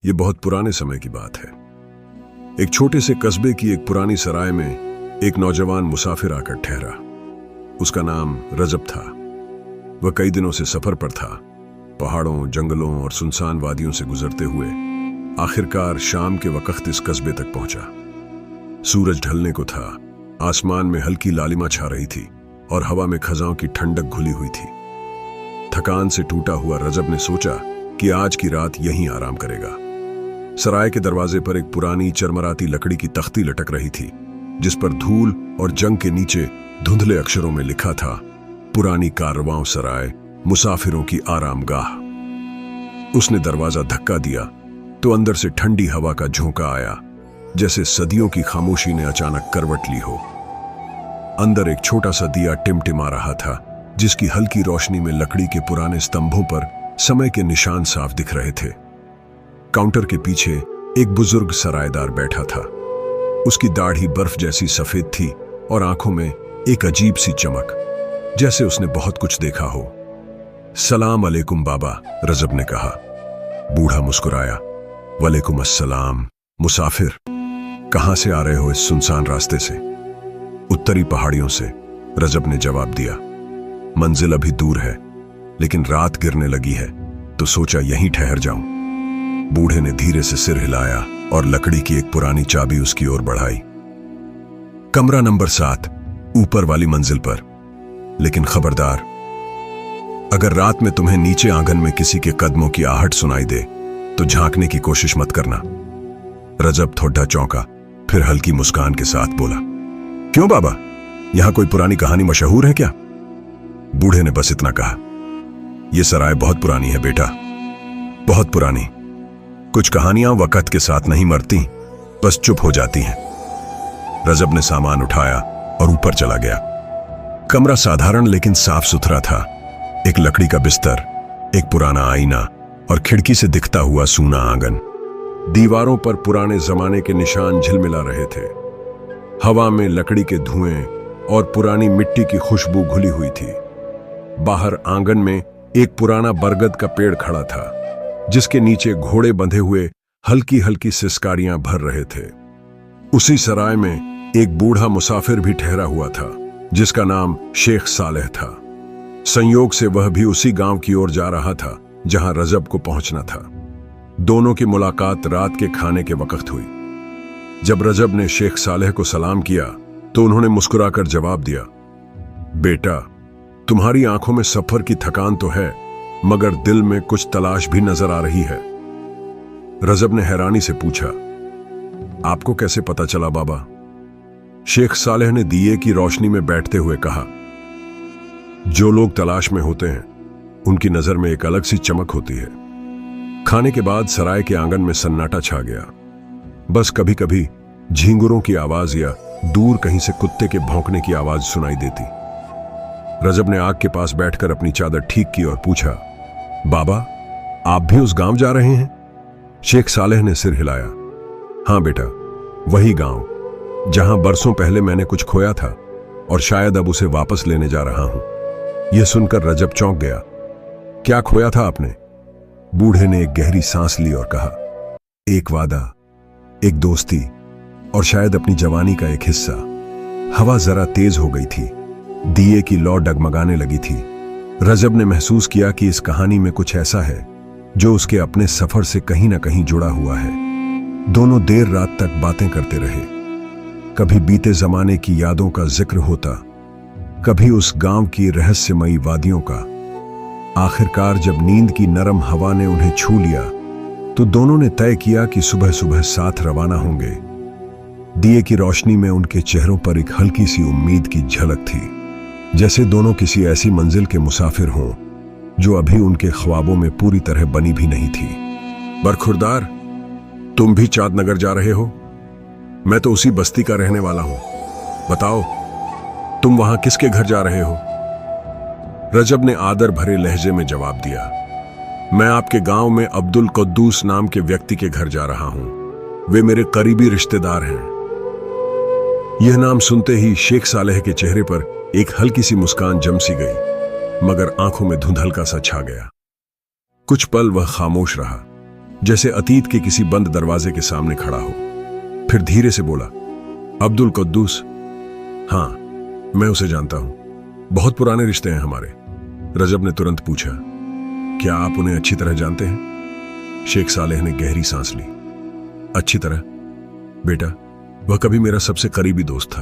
ये बहुत पुराने समय की बात है। एक छोटे से कस्बे की एक पुरानी सराय में एक नौजवान मुसाफिर आकर ठहरा। उसका नाम रजब था। वह कई दिनों से सफर पर था, पहाड़ों, जंगलों और सुनसान वादियों से गुजरते हुए आखिरकार शाम के वक्त इस कस्बे तक पहुंचा। सूरज ढलने को था, आसमान में हल्की लालिमा छा रही थी और हवा में खजाओं की ठंडक घुली हुई थी। थकान से टूटा हुआ रजब ने सोचा कि आज की रात यहीं आराम करेगा। सराय के दरवाजे पर एक पुरानी चरमराती लकड़ी की तख्ती लटक रही थी, जिस पर धूल और जंग के नीचे धुंधले अक्षरों में लिखा था, पुरानी कारवां सराय, मुसाफिरों की आरामगाह। उसने दरवाजा धक्का दिया तो अंदर से ठंडी हवा का झोंका आया, जैसे सदियों की खामोशी ने अचानक करवट ली हो। अंदर एक छोटा सा दिया टिमटिमा रहा था, जिसकी हल्की रोशनी में लकड़ी के पुराने स्तंभों पर समय के निशान साफ दिख रहे थे। काउंटर के पीछे एक बुजुर्ग सरायदार बैठा था। उसकी दाढ़ी बर्फ जैसी सफेद थी और आंखों में एक अजीब सी चमक, जैसे उसने बहुत कुछ देखा हो। सलाम अलैकुम बाबा, रजब ने कहा। बूढ़ा मुस्कुराया। वालेकुम अस्सलाम। मुसाफिर, कहां से आ रहे हो इस सुनसान रास्ते से? उत्तरी पहाड़ियों से, रजब ने जवाब दिया। मंजिल अभी दूर है, लेकिन रात गिरने लगी है तो सोचा यहीं ठहर जाऊं। बूढ़े ने धीरे से सिर हिलाया और लकड़ी की एक पुरानी चाबी उसकी ओर बढ़ाई। कमरा नंबर 7, ऊपर वाली मंजिल पर। लेकिन खबरदार, अगर रात में तुम्हें नीचे आंगन में किसी के कदमों की आहट सुनाई दे तो झांकने की कोशिश मत करना। रजब थोड़ा चौंका, फिर हल्की मुस्कान के साथ बोला, क्यों बाबा, यहां कोई पुरानी कहानी मशहूर है क्या? बूढ़े ने बस इतना कहा, यह सराय बहुत पुरानी है बेटा, बहुत पुरानी। कुछ कहानियां वक्त के साथ नहीं मरती, बस चुप हो जाती हैं। रजब ने सामान उठाया और ऊपर चला गया। कमरा साधारण लेकिन साफ सुथरा था। एक लकड़ी का बिस्तर, एक पुराना आईना और खिड़की से दिखता हुआ सूना आंगन। दीवारों पर पुराने जमाने के निशान झिलमिला रहे थे। हवा में लकड़ी के धुएं और पुरानी मिट्टी की खुशबू घुली हुई थी। बाहर आंगन में एक पुराना बरगद का पेड़ खड़ा था, जिसके नीचे घोड़े बंधे हुए हल्की हल्की सिसकारियां भर रहे थे। उसी सराय में एक बूढ़ा मुसाफिर भी ठहरा हुआ था, जिसका नाम शेख सालेह था। संयोग से वह भी उसी गांव की ओर जा रहा था जहां रजब को पहुंचना था। दोनों की मुलाकात रात के खाने के वक्त हुई। जब रजब ने शेख सालेह को सलाम किया तो उन्होंने मुस्कुराकर जवाब दिया, बेटा, तुम्हारी आंखों में सफर की थकान तो है, मगर दिल में कुछ तलाश भी नजर आ रही है। रजब ने हैरानी से पूछा, आपको कैसे पता चला बाबा? शेख सालेह ने दिए की रोशनी में बैठते हुए कहा, जो लोग तलाश में होते हैं उनकी नजर में एक अलग सी चमक होती है। खाने के बाद सराय के आंगन में सन्नाटा छा गया। बस कभी कभी झींगुरों की आवाज या दूर कहीं से कुत्ते के भौंकने की आवाज सुनाई देती। रजब ने आग के पास बैठकर अपनी चादर ठीक की और पूछा, बाबा, आप भी उस गांव जा रहे हैं? शेख सालेह ने सिर हिलाया। हां बेटा, वही गांव जहां बरसों पहले मैंने कुछ खोया था और शायद अब उसे वापस लेने जा रहा हूं। यह सुनकर रजब चौंक गया। क्या खोया था आपने? बूढ़े ने एक गहरी सांस ली और कहा, एक वादा, एक दोस्ती और शायद अपनी जवानी का एक हिस्सा। हवा जरा तेज हो गई थी, दिए की लौ डगमगाने लगी थी। रजब ने महसूस किया कि इस कहानी में कुछ ऐसा है जो उसके अपने सफर से कहीं ना कहीं जुड़ा हुआ है। दोनों देर रात तक बातें करते रहे। कभी बीते जमाने की यादों का जिक्र होता, कभी उस गांव की रहस्यमयी वादियों का। आखिरकार जब नींद की नरम हवा ने उन्हें छू लिया तो दोनों ने तय किया कि सुबह सुबह साथ रवाना होंगे। दिए की रोशनी में उनके चेहरों पर एक हल्की सी उम्मीद की झलक थी, जैसे दोनों किसी ऐसी मंजिल के मुसाफिर हों जो अभी उनके ख्वाबों में पूरी तरह बनी भी नहीं थी। बरखुरदार, तुम भी चाँदनगर जा रहे हो? मैं तो उसी बस्ती का रहने वाला हूं। बताओ, तुम वहां किसके घर जा रहे हो? रजब ने आदर भरे लहजे में जवाब दिया, मैं आपके गांव में अब्दुल कुद्दूस नाम के व्यक्ति के घर जा रहा हूं। वे मेरे करीबी रिश्तेदार हैं। यह नाम सुनते ही शेख सालेह के चेहरे पर एक हल्की सी मुस्कान जम सी गई, मगर आंखों में धुंधलका सा छा गया। कुछ पल वह खामोश रहा, जैसे अतीत के किसी बंद दरवाजे के सामने खड़ा हो। फिर धीरे से बोला, अब्दुल कुद्दूस। हाँ, मैं उसे जानता हूं, बहुत पुराने रिश्ते हैं हमारे। रजब ने तुरंत पूछा, क्या आप उन्हें अच्छी तरह जानते हैं? शेख सालेह ने गहरी सांस ली। अच्छी तरह? बेटा, वह कभी मेरा सबसे करीबी दोस्त था,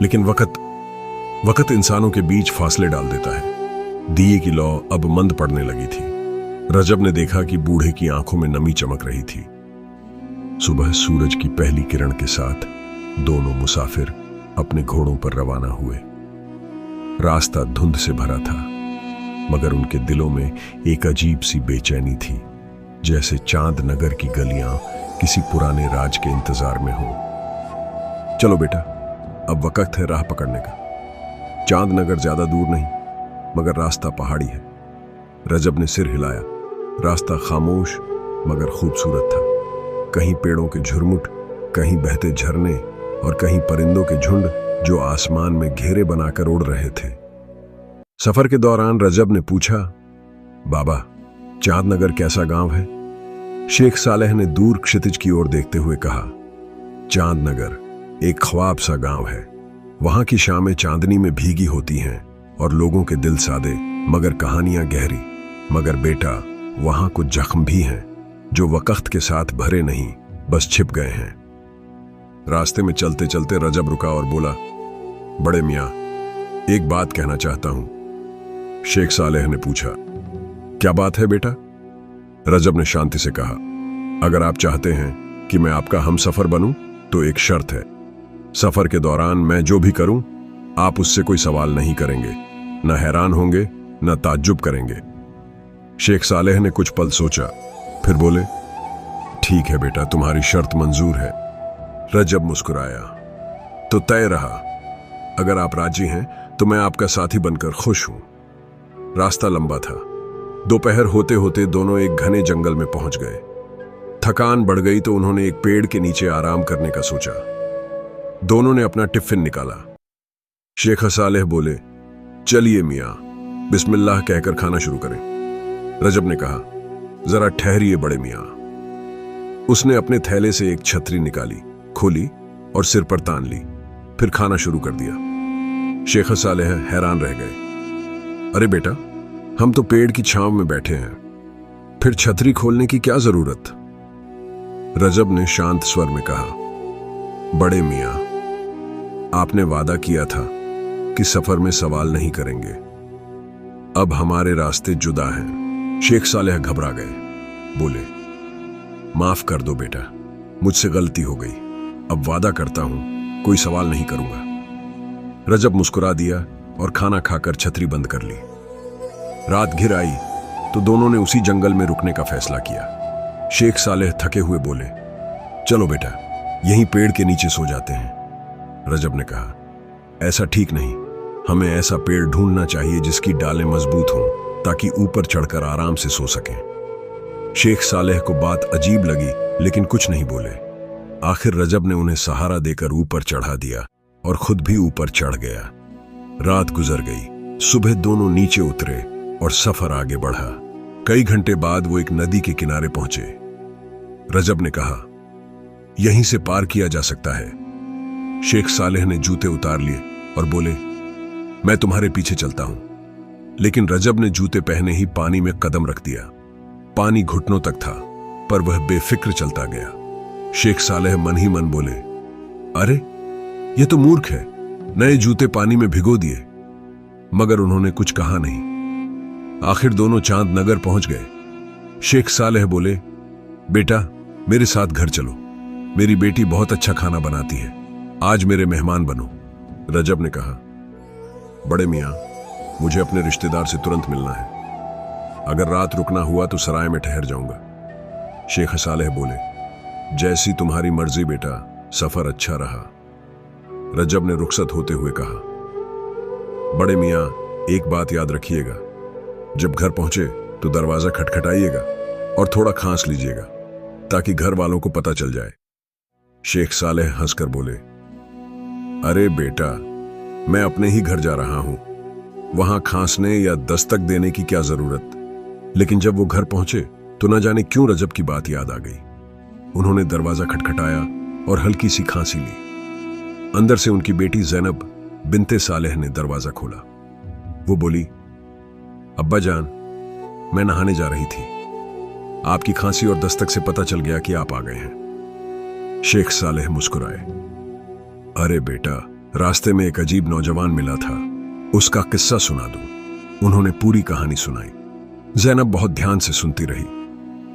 लेकिन वक्त इंसानों के बीच फासले डाल देता है। दिए की लौ अब मंद पड़ने लगी थी। रजब ने देखा कि बूढ़े की आंखों में नमी चमक रही थी। सुबह सूरज की पहली किरण के साथ दोनों मुसाफिर अपने घोड़ों पर रवाना हुए। रास्ता धुंध से भरा था, मगर उनके दिलों में एक अजीब सी बेचैनी थी, जैसे चांद नगर की गलियां किसी पुराने राज के इंतजार में हो। चलो बेटा, अब वक्त है राह पकड़ने का। चांद नगर ज्यादा दूर नहीं, मगर रास्ता पहाड़ी है। रजब ने सिर हिलाया। रास्ता खामोश मगर खूबसूरत था। कहीं पेड़ों के झुरमुट, कहीं बहते झरने और कहीं परिंदों के झुंड जो आसमान में घेरे बनाकर उड़ रहे थे। सफर के दौरान रजब ने पूछा, बाबा, चांदनगर कैसा गांव है? शेख सालेह ने दूर क्षितिज की ओर देखते हुए कहा, चांदनगर एक ख्वाब सा गांव है। वहां की शामें चांदनी में भीगी होती हैं और लोगों के दिल सादे, मगर कहानियां गहरी। मगर बेटा, वहां कुछ जख्म भी हैं जो वक्त के साथ भरे नहीं, बस छिप गए हैं। रास्ते में चलते चलते रजब रुका और बोला, बड़े मियाँ, एक बात कहना चाहता हूं। शेख सालेह ने पूछा, क्या बात है बेटा? रजब ने शांति से कहा, अगर आप चाहते हैं कि मैं आपका हमसफर बनूं तो एक शर्त है। सफर के दौरान मैं जो भी करूं, आप उससे कोई सवाल नहीं करेंगे, न हैरान होंगे न ताज्जुब करेंगे। शेख सालेह ने कुछ पल सोचा, फिर बोले, ठीक है बेटा, तुम्हारी शर्त मंजूर है। रजब मुस्कुराया। तो तय रहा, अगर आप राजी हैं तो मैं आपका साथी बनकर खुश हूं। रास्ता लंबा था। दोपहर होते होते दोनों एक घने जंगल में पहुंच गए। थकान बढ़ गई तो उन्होंने एक पेड़ के नीचे आराम करने का सोचा। दोनों ने अपना टिफिन निकाला। शेख सालेह बोले, चलिए मियां, बिस्मिल्लाह कहकर खाना शुरू करें। रजब ने कहा, जरा ठहरिए बड़े मियां। उसने अपने थैले से एक छतरी निकाली, खोली और सिर पर तान ली, फिर खाना शुरू कर दिया। शेख सालेह हैरान रह गए। अरे बेटा, हम तो पेड़ की छांव में बैठे हैं, फिर छतरी खोलने की क्या जरूरत? रजब ने शांत स्वर में कहा, बड़े मियां, आपने वादा किया था कि सफर में सवाल नहीं करेंगे। अब हमारे रास्ते जुदा हैं। शेख सालेह घबरा गए। बोले, माफ कर दो बेटा, मुझसे गलती हो गई। अब वादा करता हूं कोई सवाल नहीं करूंगा। रजब मुस्कुरा दिया और खाना खाकर छतरी बंद कर ली। रात घिर आई तो दोनों ने उसी जंगल में रुकने का फैसला किया। शेख सालेह थके हुए बोले, चलो बेटा, यहीं पेड़ के नीचे सो जाते हैं। रजब ने कहा, ऐसा ठीक नहीं, हमें ऐसा पेड़ ढूंढना चाहिए जिसकी डालें मजबूत हों, ताकि ऊपर चढ़कर आराम से सो सकें। शेख सालेह को बात अजीब लगी, लेकिन कुछ नहीं बोले। आखिर रजब ने उन्हें सहारा देकर ऊपर चढ़ा दिया और खुद भी ऊपर चढ़ गया। रात गुजर गई। सुबह दोनों नीचे उतरे और सफर आगे बढ़ा। कई घंटे बाद वो एक नदी के किनारे पहुंचे। रजब ने कहा, यहीं से पार किया जा सकता है। शेख सालेह ने जूते उतार लिए और बोले, मैं तुम्हारे पीछे चलता हूं। लेकिन रजब ने जूते पहने ही पानी में कदम रख दिया। पानी घुटनों तक था, पर वह बेफिक्र चलता गया। शेख सालेह मन ही मन बोले, अरे ये तो मूर्ख है, नए जूते पानी में भिगो दिए। मगर उन्होंने कुछ कहा नहीं। आखिर दोनों चांद नगर पहुंच गए। शेख सालेह बोले, बेटा, मेरे साथ घर चलो, मेरी बेटी बहुत अच्छा खाना बनाती है, आज मेरे मेहमान बनो। रजब ने कहा, बड़े मियां, मुझे अपने रिश्तेदार से तुरंत मिलना है। अगर रात रुकना हुआ तो सराय में ठहर जाऊंगा। शेख सालेह बोले, जैसी तुम्हारी मर्जी बेटा, सफर अच्छा रहा। रजब ने रुखसत होते हुए कहा, बड़े मियां, एक बात याद रखिएगा, जब घर पहुंचे तो दरवाजा खटखटाइएगा और थोड़ा खांस लीजिएगा, ताकि घर वालों को पता चल जाए। शेख सालेह हंसकर बोले, अरे बेटा, मैं अपने ही घर जा रहा हूं, वहां खांसने या दस्तक देने की क्या जरूरत। लेकिन जब वो घर पहुंचे तो न जाने क्यों रजब की बात याद आ गई। उन्होंने दरवाजा खटखटाया और हल्की सी खांसी ली। अंदर से उनकी बेटी जैनब बिनते सालेह ने दरवाजा खोला। वो बोली, अब्बा जान, मैं नहाने जा रही थी। आपकी खांसी और दस्तक से पता चल गया कि आप आ गए हैं। शेख सालेह मुस्कुराए। अरे बेटा, रास्ते में एक अजीब नौजवान मिला था, उसका किस्सा सुना दूं। उन्होंने पूरी कहानी सुनाई। जैनब बहुत ध्यान से सुनती रही।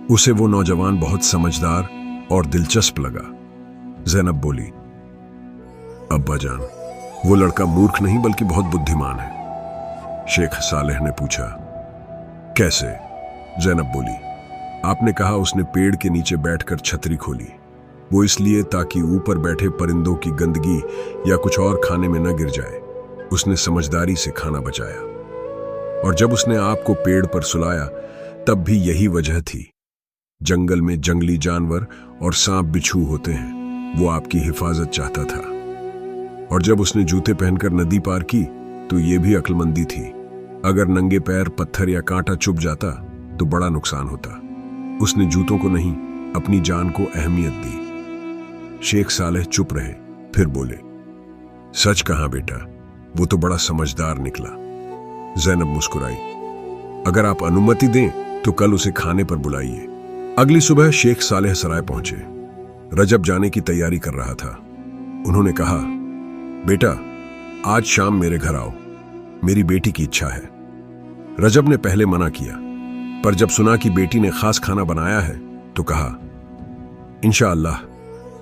उसे वो नौजवान बहुत समझदार और दिलचस्प लगा। जैनब बोली, अब्बा जान, वो लड़का मूर्ख नहीं बल्कि बहुत बुद्धिमान है। शेख सालेह ने पूछा, कैसे? जैनब बोली, आपने कहा उसने पेड़ के नीचे बैठकर छतरी खोली। वो इसलिए ताकि ऊपर बैठे परिंदों की गंदगी या कुछ और खाने में न गिर जाए। उसने समझदारी से खाना बचाया। और जब उसने आपको पेड़ पर सुलाया तब भी यही वजह थी। जंगल में जंगली जानवर और सांप बिच्छू होते हैं, वो आपकी हिफाजत चाहता था। और जब उसने जूते पहनकर नदी पार की तो ये भी अक्लमंदी थी। अगर नंगे पैर पत्थर या कांटा चुभ जाता तो बड़ा नुकसान होता। उसने जूतों को नहीं, अपनी जान को अहमियत दी। शेख सालेह चुप रहे, फिर बोले, सच कहा बेटा, वो तो बड़ा समझदार निकला। जैनब मुस्कुराई। अगर आप अनुमति दें तो कल उसे खाने पर बुलाइए। अगली सुबह शेख सालेह सराय पहुंचे। रजब जाने की तैयारी कर रहा था। उन्होंने कहा, बेटा, आज शाम मेरे घर आओ, मेरी बेटी की इच्छा है। रजब ने पहले मना किया, पर जब सुना कि बेटी ने खास खाना बनाया है तो कहा, इंशाअल्लाह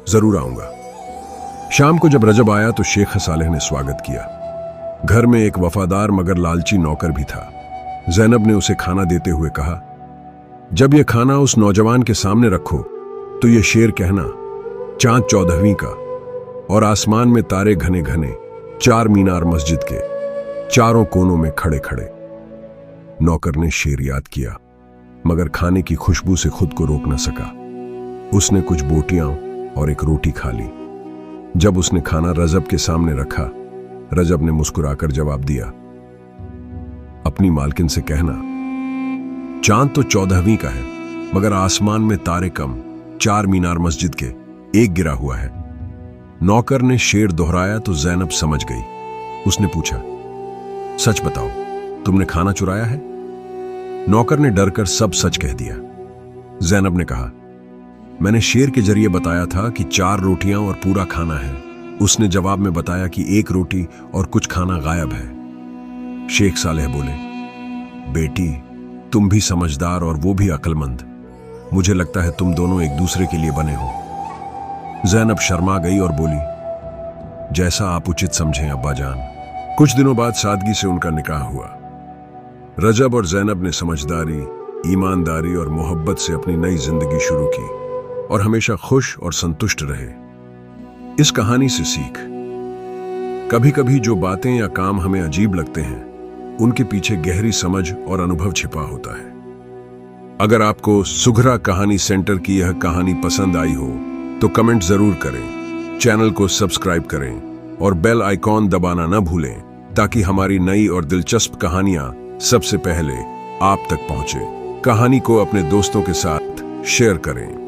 जरूर आऊंगा। शाम को जब रजब आया तो शेख सालेह ने स्वागत किया। घर में एक वफादार मगर लालची नौकर भी था। जैनब ने उसे खाना देते हुए कहा, जब यह खाना उस नौजवान के सामने रखो तो यह शेर कहना, चांद 14वीं का और आसमान में तारे घने घने, 4 मीनार मस्जिद के चारों कोनों में खड़े खड़े। नौकर ने शेर याद किया, मगर खाने की खुशबू से खुद को रोक न सका। उसने कुछ बोटियां और एक रोटी खा ली। जब उसने खाना रजब के सामने रखा, रजब ने मुस्कुराकर जवाब दिया, अपनी मालकिन से कहना, चांद तो 14वीं का है, मगर आसमान में तारे कम, 4 मीनार मस्जिद के एक गिरा हुआ है। नौकर ने शेर दोहराया तो जैनब समझ गई। उसने पूछा, सच बताओ, तुमने खाना चुराया है? नौकर ने डरकर सब सच कह दिया। जैनब ने कहा, मैंने शेर के जरिए बताया था कि 4 रोटियां और पूरा खाना है। उसने जवाब में बताया कि 1 रोटी और कुछ खाना गायब है। शेख सालेह बोले, बेटी, तुम भी समझदार और वो भी अक्लमंद। मुझे लगता है तुम दोनों एक दूसरे के लिए बने हो। जैनब शर्मा गई और बोली, जैसा आप उचित समझें अब्बा जान। कुछ दिनों बाद सादगी से उनका निकाह हुआ। रजब और जैनब ने समझदारी, ईमानदारी और मोहब्बत से अपनी नई जिंदगी शुरू की और हमेशा खुश और संतुष्ट रहे। इस कहानी से सीख, कभी कभी जो बातें या काम हमें अजीब लगते हैं, उनके पीछे गहरी समझ और अनुभव छिपा होता है। अगर आपको सुघरा कहानी सेंटर की यह कहानी पसंद आई हो तो कमेंट जरूर करें, चैनल को सब्सक्राइब करें और बेल आइकॉन दबाना न भूलें ताकि हमारी नई और दिलचस्प कहानियां सबसे पहले आप तक पहुंचे। कहानी को अपने दोस्तों के साथ शेयर करें।